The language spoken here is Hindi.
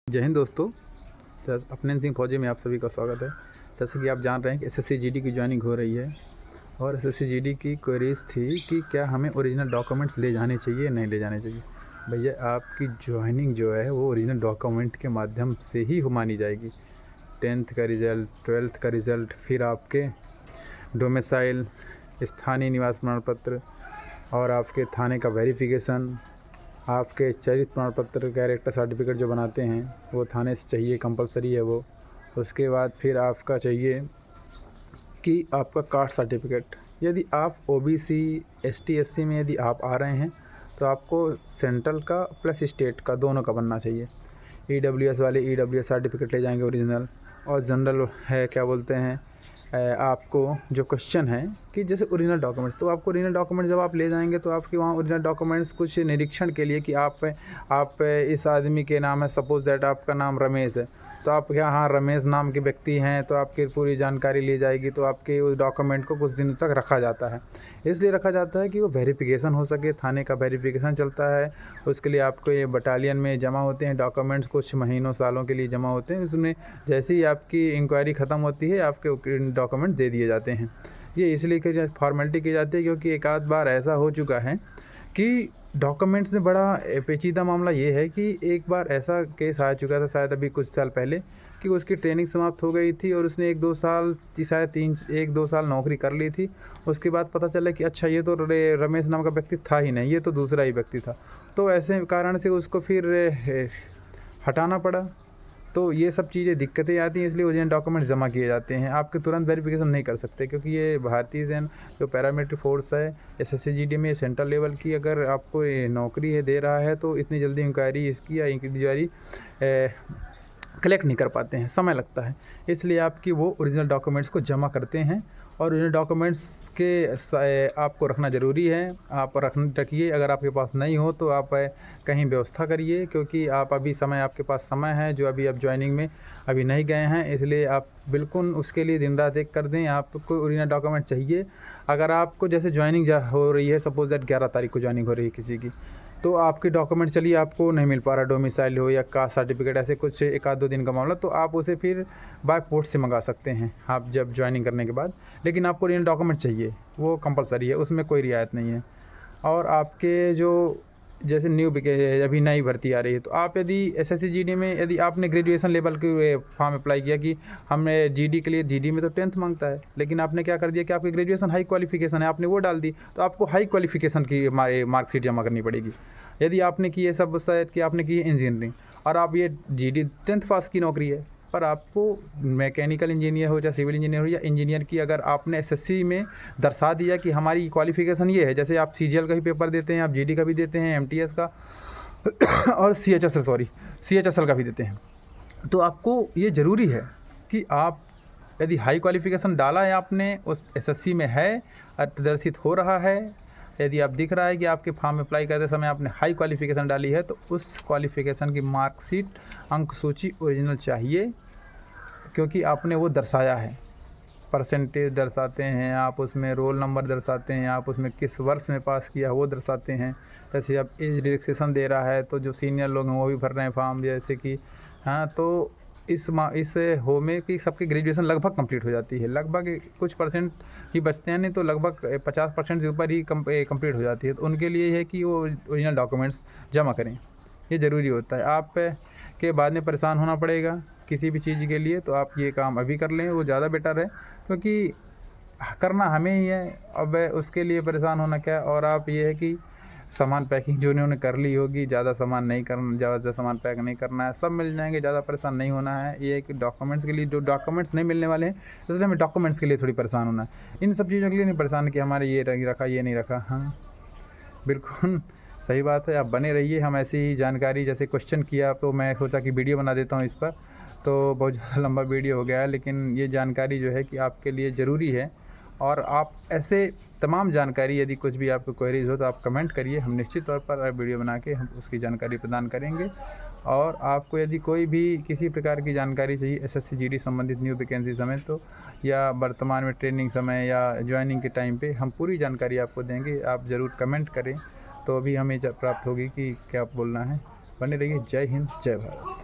जय हिंद दोस्तों। अपने सिंह फौजी में आप सभी का स्वागत है। जैसे कि आप जान रहे हैं कि एसएससी जीडी की ज्वाइनिंग हो रही है और एसएससी जीडी की क्वेरीज थी कि क्या हमें ओरिजिनल डॉक्यूमेंट्स ले जाने चाहिए या नहीं ले जाने चाहिए। भैया आपकी ज्वाइनिंग जो है वो ओरिजिनल डॉक्यूमेंट के माध्यम से ही मानी जाएगी। 10th का रिज़ल्ट, 12th का रिज़ल्ट, फिर आपके डोमिसाइल, स्थानीय निवास प्रमाण पत्र और आपके थाने का वेरिफिकेशन, आपके चरित्र प्रमाण पत्र, कैरेक्टर सर्टिफिकेट जो बनाते हैं वो थाने से चाहिए, कंपलसरी है वो। उसके बाद फिर आपका चाहिए कि आपका कास्ट सर्टिफिकेट। यदि आप ओबीसी, एसटी, एससी में यदि आप आ रहे हैं तो आपको सेंट्रल का प्लस स्टेट का दोनों का बनना चाहिए। ईडब्ल्यूएस वाले ईडब्ल्यूएस सर्टिफिकेट ले जाएंगे ओरिजिनल, और जनरल है क्या बोलते हैं आपको जो क्वेश्चन है कि जैसे ओरिजिनल डॉक्यूमेंट्स, तो आपको ओरिजिनल डॉक्यूमेंट जब आप ले जाएंगे तो आपके वहाँ ओरिजिनल डॉक्यूमेंट्स कुछ निरीक्षण के लिए कि आप इस आदमी के नाम है, सपोज दैट आपका नाम रमेश है, तो आप क्या हाँ रमेश नाम के व्यक्ति हैं, तो आपकी पूरी जानकारी ली जाएगी। तो आपके उस डॉक्यूमेंट को कुछ दिनों तक रखा जाता है, इसलिए रखा जाता है कि वो वेरिफिकेशन हो सके। थाने का वेरिफिकेशन चलता है, उसके लिए आपको ये बटालियन में जमा होते हैं डॉक्यूमेंट्स, कुछ महीनों सालों के लिए जमा होते हैं। उसमें जैसे ही आपकी इंक्वायरी ख़त्म होती है आपके डॉक्यूमेंट दे दिए जाते हैं। ये इसलिए फॉर्मेलिटी की जाती है क्योंकि एक आध बार ऐसा हो चुका है कि डॉक्यूमेंट्स में बड़ा पेचीदा मामला ये है कि एक बार ऐसा केस आ चुका था शायद अभी कुछ साल पहले कि उसकी ट्रेनिंग समाप्त हो गई थी और उसने 1-2 साल, शायद 1-2 साल नौकरी कर ली थी। उसके बाद पता चला कि अच्छा ये तो रमेश नाम का व्यक्ति था ही नहीं, ये तो दूसरा ही व्यक्ति था। तो ऐसे कारण से उसको फिर हटाना पड़ा। तो ये सब चीज़ें दिक्कतें आती हैं, इसलिए ओरिजिनल डॉक्यूमेंट जमा किए जाते हैं। आपके तुरंत वेरिफिकेशन नहीं कर सकते क्योंकि ये भारतीय सेना जो पैरामिलिट्री फोर्स है एसएससी जीडी में सेंट्रल लेवल की, अगर आपको ये नौकरी है दे रहा है तो इतनी जल्दी इंक्वायरी इसकी या इंक्वायरी कलेक्ट नहीं कर पाते हैं, समय लगता है। इसलिए आपकी वो ओरिजिनल डॉक्यूमेंट्स को जमा करते हैं और ओरिजिनल डॉक्यूमेंट्स के आपको रखना ज़रूरी है। आप रखिए, अगर आपके पास नहीं हो तो आप कहीं व्यवस्था करिए, क्योंकि आप अभी आपके पास समय है जो अभी आप ज्वाइनिंग में अभी नहीं गए हैं, इसलिए आप बिल्कुल उसके लिए दिन रात एक कर दें। आपको ओरिजिनल डॉक्यूमेंट चाहिए। अगर आपको जैसे ज्वाइनिंग हो रही है, सपोज दैट 11 तारीख को ज्वाइनिंग हो रही है किसी की, तो आपके डॉक्यूमेंट चलिए आपको नहीं मिल पा रहा, डोमिसाइल हो या कास्ट सर्टिफिकेट, ऐसे कुछ 1-2 दिन का मामला, तो आप उसे फिर बाय पोस्ट से मंगा सकते हैं आप जब ज्वाइनिंग करने के बाद। लेकिन आपको ओरिजिनल डॉक्यूमेंट चाहिए, वो कंपलसरी है, उसमें कोई रियायत नहीं है। और आपके जो जैसे अभी नई भर्ती आ रही है, तो आप यदि एसएससी जीडी में यदि आपने ग्रेजुएशन लेवल के फॉर्म अप्लाई किया कि हमने जीडी के लिए, जीडी में तो 10th मांगता है, लेकिन आपने क्या कर दिया कि आपकी ग्रेजुएशन हाई क्वालिफिकेशन है, आपने वो डाल दी, तो आपको हाई क्वालिफिकेशन की मार्कशीट जमा करनी पड़ेगी। यदि आपने की ये सब शायद कि आपने की है इंजीनियरिंग और आप ये जीडी 10th पास की नौकरी है, पर आपको मैकेनिकल इंजीनियर हो या सिविल इंजीनियर हो या इंजीनियर की, अगर आपने एसएससी में दर्शा दिया कि हमारी क्वालिफ़िकेशन ये है, जैसे आप सीजीएल का ही पेपर देते हैं, आप जीडी का भी देते हैं, एमटीएस का और सीएचएसएल का भी देते हैं, तो आपको ये ज़रूरी है कि आप यदि हाई क्वालिफ़िकेशन डाला है आपने, उस एसएससी में है, प्रदर्शित हो रहा है, यदि आप दिख रहा है कि आपके फॉर्म अप्लाई करते समय आपने हाई क्वालिफ़िकेशन डाली है, तो उस क्वालिफ़िकेशन की मार्कशीट, अंक सूची ओरिजिनल चाहिए, क्योंकि आपने वो दर्शाया है। परसेंटेज दर्शाते हैं आप, उसमें रोल नंबर दर्शाते हैं आप, उसमें किस वर्ष में पास किया वो दर्शाते हैं। जैसे अब एज रिलैक्सेशन दे रहा है तो जो सीनियर लोग हैं वो भी भर रहे हैं फॉर्म, जैसे कि हाँ, तो इस हो में कि सबकी ग्रेजुएशन लगभग कंप्लीट हो जाती है, लगभग कुछ परसेंट ही बचते हैं, नहीं तो लगभग 50% से ऊपर ही कंप्लीट हो जाती है। तो उनके लिए है कि वो ओरिजिनल डॉक्यूमेंट्स जमा करें, ये ज़रूरी होता है। आप के बाद में परेशान होना पड़ेगा किसी भी चीज़ के लिए, तो आप ये काम अभी कर लें, वो ज़्यादा बेटर है, क्योंकि करना हमें ही है, अब उसके लिए परेशान होना क्या। और आप ये है कि सामान पैकिंग जो उन्होंने कर ली होगी, ज़्यादा सामान पैक नहीं करना है, सब मिल जाएंगे, ज़्यादा परेशान नहीं होना है। ये है कि डॉक्यूमेंट्स के लिए जो डॉक्यूमेंट्स नहीं मिलने वाले हैं, इसलिए हमें डॉक्यूमेंट्स के लिए थोड़ी परेशान होना है। इन सब चीज़ों के लिए नहीं परेशान कि हमारे ये नहीं रखा, ये नहीं रखा। हाँ, बिल्कुल सही बात है, आप बने रहिए। हम ऐसी ही जानकारी, जैसे क्वेश्चन किया तो मैं सोचा कि वीडियो बना देता हूँ इस पर, तो बहुत ज़्यादा लंबा वीडियो हो गया है, लेकिन ये जानकारी जो है कि आपके लिए ज़रूरी है। और आप ऐसे तमाम जानकारी, यदि कुछ भी आपको क्वेरीज हो तो आप कमेंट करिए, हम निश्चित तौर पर वीडियो बना के हम उसकी जानकारी प्रदान करेंगे। और आपको यदि कोई भी किसी प्रकार की जानकारी चाहिए एसएससी जीडी संबंधित न्यू वैकेंसी समय, तो या वर्तमान में ट्रेनिंग समय या ज्वाइनिंग के टाइम पे हम पूरी जानकारी आपको देंगे। आप ज़रूर कमेंट करें, तो अभी हमें प्राप्त होगी कि क्या बोलना है। बने रहिए। जय हिंद, जय भारत।